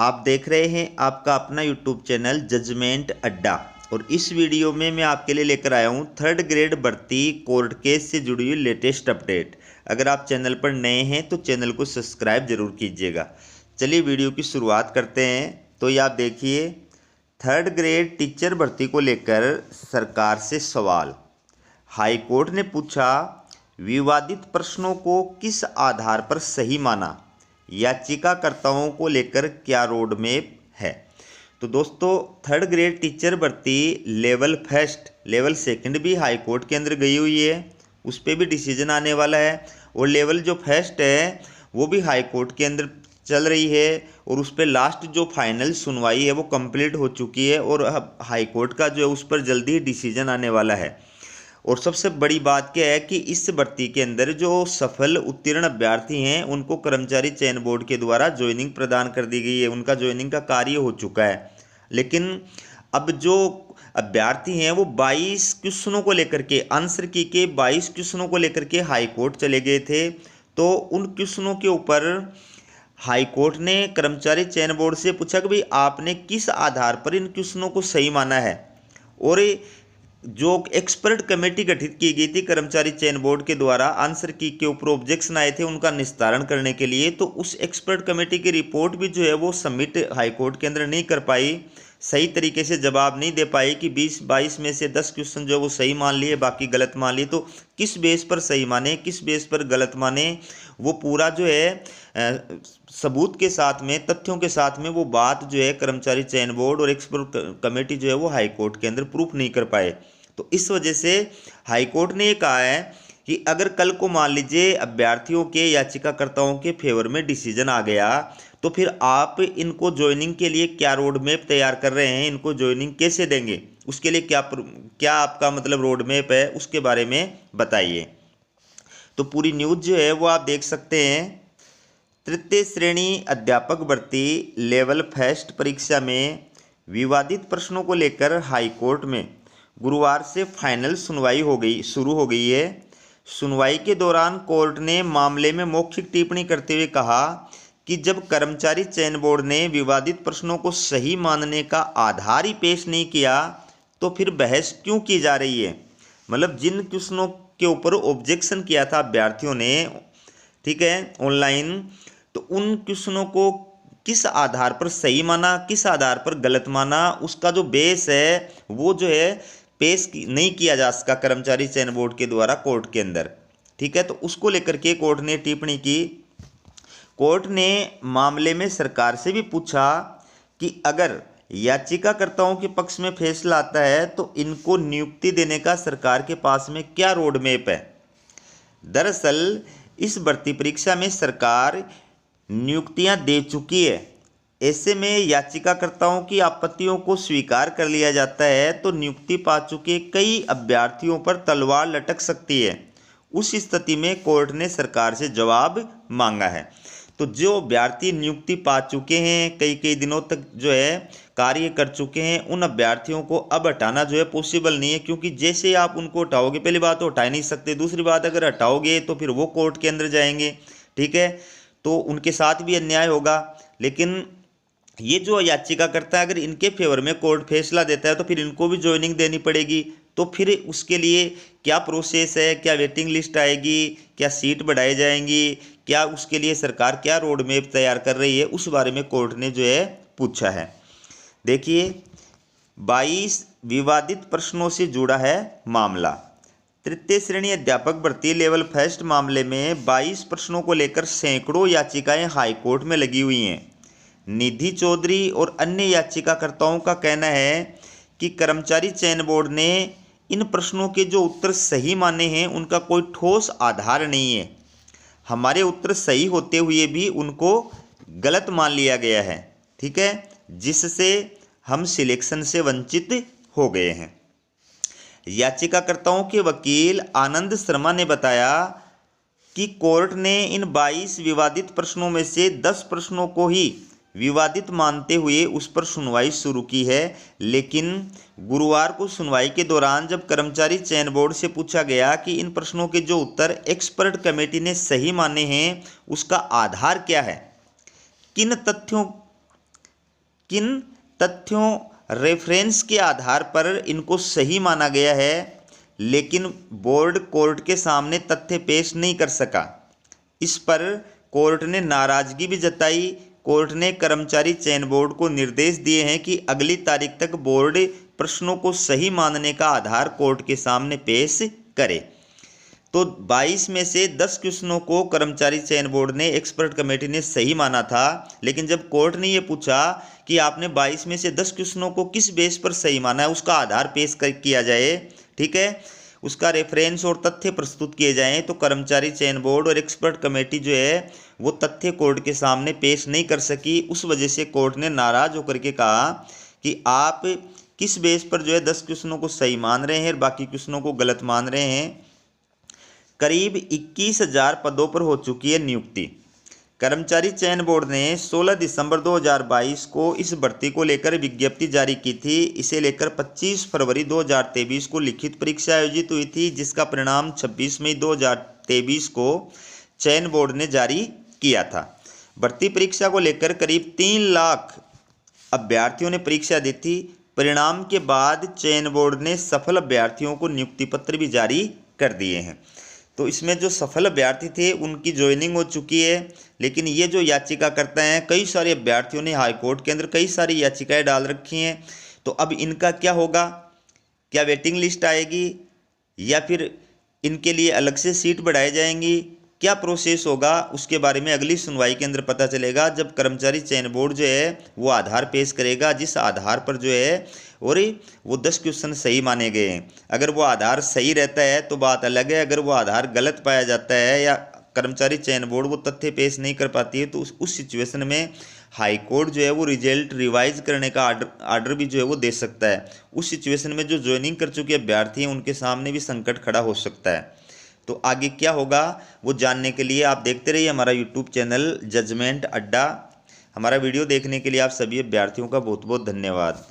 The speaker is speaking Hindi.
आप देख रहे हैं आपका अपना यूट्यूब चैनल जजमेंट अड्डा। और इस वीडियो में मैं आपके लिए लेकर आया हूं थर्ड ग्रेड भर्ती कोर्ट केस से जुड़ी हुई लेटेस्ट अपडेट। अगर आप चैनल पर नए हैं तो चैनल को सब्सक्राइब जरूर कीजिएगा। चलिए वीडियो की शुरुआत करते हैं। तो ये आप देखिए, थर्ड ग्रेड टीचर भर्ती को लेकर सरकार से सवाल। हाई कोर्ट ने पूछा, विवादित प्रश्नों को किस आधार पर सही माना, याचिकाकर्ताओं को लेकर क्या रोड मैप है। तो दोस्तों, थर्ड ग्रेड टीचर भर्ती लेवल फर्स्ट लेवल सेकंड भी हाई कोर्ट के अंदर गई हुई है, उस पर भी डिसीजन आने वाला है। और लेवल जो फर्स्ट है वो भी हाई कोर्ट के अंदर चल रही है और उस पर लास्ट जो फाइनल सुनवाई है वो कंप्लीट हो चुकी है और अब हाई कोर्ट का जो है उस पर जल्दी ही डिसीजन आने वाला है। और सबसे बड़ी बात क्या है कि इस भर्ती के अंदर जो सफल उत्तीर्ण अभ्यर्थी हैं उनको कर्मचारी चयन बोर्ड के द्वारा ज्वाइनिंग प्रदान कर दी गई है, उनका ज्वाइनिंग का कार्य हो चुका है। लेकिन अब जो अभ्यर्थी हैं वो 22 क्वेश्चनों को लेकर के, आंसर की के 22 क्वेश्चनों को लेकर के हाई कोर्ट चले गए थे। तो उन क्वेश्चनों के ऊपर हाई कोर्ट ने कर्मचारी चयन बोर्ड से पूछा कि भाई आपने किस आधार पर इन क्वेश्चनों को सही माना है। और जो एक्सपर्ट कमेटी गठित की गई थी कर्मचारी चयन बोर्ड के द्वारा आंसर की के ऊपर ऑब्जेक्शन आए थे उनका निस्तारण करने के लिए, तो उस एक्सपर्ट कमेटी की रिपोर्ट भी जो है वो सबमिट हाई कोर्ट के अंदर नहीं कर पाई, सही तरीके से जवाब नहीं दे पाई कि 20-22 में से 10 क्वेश्चन जो है वो सही मान लिए, बाकी गलत मान लिए। तो किस बेस पर सही माने, किस बेस पर गलत माने, वो पूरा जो है सबूत के साथ में, तथ्यों के साथ में वो बात जो है कर्मचारी चयन बोर्ड और एक्सपर्ट कमेटी जो है वो हाई कोर्ट के अंदर प्रूफ नहीं कर पाए। तो इस वजह से हाई कोर्ट ने ये कहा है कि अगर कल को मान लीजिए अभ्यर्थियों के याचिकाकर्ताओं के फेवर में डिसीजन आ गया तो फिर आप इनको ज्वाइनिंग के लिए क्या रोड मैप तैयार कर रहे हैं, इनको ज्वाइनिंग कैसे देंगे, उसके लिए क्या आपका मतलब रोड मैप है, उसके बारे में बताइए। तो पूरी न्यूज़ जो है वो आप देख सकते हैं। तृतीय श्रेणी अध्यापक भर्ती लेवल फर्स्ट परीक्षा में विवादित प्रश्नों को लेकर हाई कोर्ट में गुरुवार से फाइनल सुनवाई शुरू हो गई है। सुनवाई के दौरान कोर्ट ने मामले में मौखिक टिप्पणी करते हुए कहा कि जब कर्मचारी चयन बोर्ड ने विवादित प्रश्नों को सही मानने का आधार ही पेश नहीं किया तो फिर बहस क्यों की जा रही है। मतलब जिन क्वेश्चनों के ऊपर ऑब्जेक्शन किया था अभ्यर्थियों ने, ठीक है, ऑनलाइन, तो उन क्वेश्चनों को किस आधार पर सही माना, किस आधार पर गलत माना, उसका जो बेस है वो जो है पेश नहीं किया जा सका कर्मचारी चयन बोर्ड के द्वारा कोर्ट के अंदर, ठीक है। तो उसको लेकर के कोर्ट ने टिप्पणी की। कोर्ट ने मामले में सरकार से भी पूछा कि अगर याचिकाकर्ताओं के पक्ष में फैसला आता है तो इनको नियुक्ति देने का सरकार के पास में क्या रोड मैप है। दरअसल इस भर्ती परीक्षा में सरकार नियुक्तियां दे चुकी है, ऐसे में याचिकाकर्ताओं की आपत्तियों को स्वीकार कर लिया जाता है तो नियुक्ति पा चुके कई अभ्यर्थियों पर तलवार लटक सकती है। उस स्थिति में कोर्ट ने सरकार से जवाब मांगा है। तो जो अभ्यर्थी नियुक्ति पा चुके हैं, कई दिनों तक जो है कार्य कर चुके हैं, उन अभ्यर्थियों को अब हटाना जो है पॉसिबल नहीं है, क्योंकि जैसे आप उनको हटाओगे, पहली बात तो हटा नहीं सकते, दूसरी बात अगर हटाओगे तो फिर वो कोर्ट के अंदर जाएंगे, ठीक है, तो उनके साथ भी अन्याय होगा। लेकिन ये जो याचिका करता है अगर इनके फेवर में कोर्ट फैसला देता है तो फिर इनको भी ज्वाइनिंग देनी पड़ेगी। तो फिर उसके लिए क्या प्रोसेस है, क्या वेटिंग लिस्ट आएगी, क्या सीट बढ़ाई जाएंगी, क्या उसके लिए सरकार क्या रोड मैप तैयार कर रही है, उस बारे में कोर्ट ने जो है पूछा है। देखिए, 22 विवादित प्रश्नों से जुड़ा है मामला। तृतीय श्रेणी अध्यापक भर्ती लेवल फर्स्ट मामले में 22 प्रश्नों को लेकर सैकड़ों याचिकाएं हाईकोर्ट में लगी हुई हैं। निधि चौधरी और अन्य याचिकाकर्ताओं का कहना है कि कर्मचारी चयन बोर्ड ने इन प्रश्नों के जो उत्तर सही माने हैं उनका कोई ठोस आधार नहीं है। हमारे उत्तर सही होते हुए भी उनको गलत मान लिया गया है, ठीक है, जिससे हम सिलेक्शन से वंचित हो गए हैं। याचिकाकर्ताओं के वकील आनंद शर्मा ने बताया कि कोर्ट ने इन 22 विवादित प्रश्नों में से 10 प्रश्नों को ही विवादित मानते हुए उस पर सुनवाई शुरू की है। लेकिन गुरुवार को सुनवाई के दौरान जब कर्मचारी चयन बोर्ड से पूछा गया कि इन प्रश्नों के जो उत्तर एक्सपर्ट कमेटी ने सही माने हैं उसका आधार क्या है, किन तथ्यों किन तथ्यों रेफरेंस के आधार पर इनको सही माना गया है, लेकिन बोर्ड कोर्ट के सामने तथ्य पेश नहीं कर सका। इस पर कोर्ट ने नाराजगी भी जताई। कोर्ट ने कर्मचारी चयन बोर्ड को निर्देश दिए हैं कि अगली तारीख तक बोर्ड प्रश्नों को सही मानने का आधार कोर्ट के सामने पेश करे। तो 22 में से 10 क्वेश्चनों को कर्मचारी चयन बोर्ड ने एक्सपर्ट कमेटी ने सही माना था, लेकिन जब कोर्ट ने ये पूछा कि आपने 22 में से 10 क्वेश्चनों को किस बेस पर सही माना है, उसका आधार पेश किया जाए, ठीक है, उसका रेफरेंस और तथ्य प्रस्तुत किए जाएं, तो कर्मचारी चयन बोर्ड और एक्सपर्ट कमेटी जो है वो तथ्य कोर्ट के सामने पेश नहीं कर सकी। उस वजह से कोर्ट ने नाराज होकर के कहा कि आप किस बेस पर जो है 10 क्वेश्चनों को सही मान रहे हैं और बाकी क्वेश्चनों को गलत मान रहे हैं। करीब 21,000 पदों पर हो चुकी है नियुक्ति। कर्मचारी चयन बोर्ड ने 16 दिसंबर 2022 को इस भर्ती को लेकर विज्ञप्ति जारी की थी। इसे लेकर 25 फरवरी 2023 को लिखित परीक्षा आयोजित हुई थी, जिसका परिणाम 26 मई 2023 को चयन बोर्ड ने जारी किया था। भर्ती परीक्षा को लेकर करीब 3 लाख अभ्यर्थियों ने परीक्षा दी थी। परिणाम के बाद चयन बोर्ड ने सफल अभ्यर्थियों को नियुक्ति पत्र भी जारी कर दिए हैं। तो इसमें जो सफल अभ्यर्थी थे उनकी ज्वाइनिंग हो चुकी है, लेकिन ये जो याचिकाकर्ता हैं, कई सारे अभ्यर्थियों ने हाईकोर्ट के अंदर कई सारी याचिकाएं डाल रखी हैं। तो अब इनका क्या होगा? क्या वेटिंग लिस्ट आएगी या फिर इनके लिए अलग से सीट बढ़ाई जाएंगी? क्या प्रोसेस होगा उसके बारे में अगली सुनवाई के अंदर पता चलेगा, जब कर्मचारी चयन बोर्ड जो है वो आधार पेश करेगा, जिस आधार पर जो है और वो 10 क्वेश्चन सही माने गए हैं। अगर वो आधार सही रहता है तो बात अलग है, अगर वो आधार गलत पाया जाता है या कर्मचारी चयन बोर्ड वो तथ्य पेश नहीं कर पाती है, तो उस सिचुएशन में हाई कोर्ट जो है वो रिजल्ट रिवाइज करने का आर्डर भी जो है वो दे सकता है। उस सिचुएशन में जो ज्वाइनिंग कर चुके अभ्यर्थी हैं उनके सामने भी संकट खड़ा हो सकता है। तो आगे क्या होगा वो जानने के लिए आप देखते रहिए हमारा यूट्यूब चैनल जजमेंट अड्डा। हमारा वीडियो देखने के लिए आप सभी अभ्यर्थियों का बहुत बहुत धन्यवाद।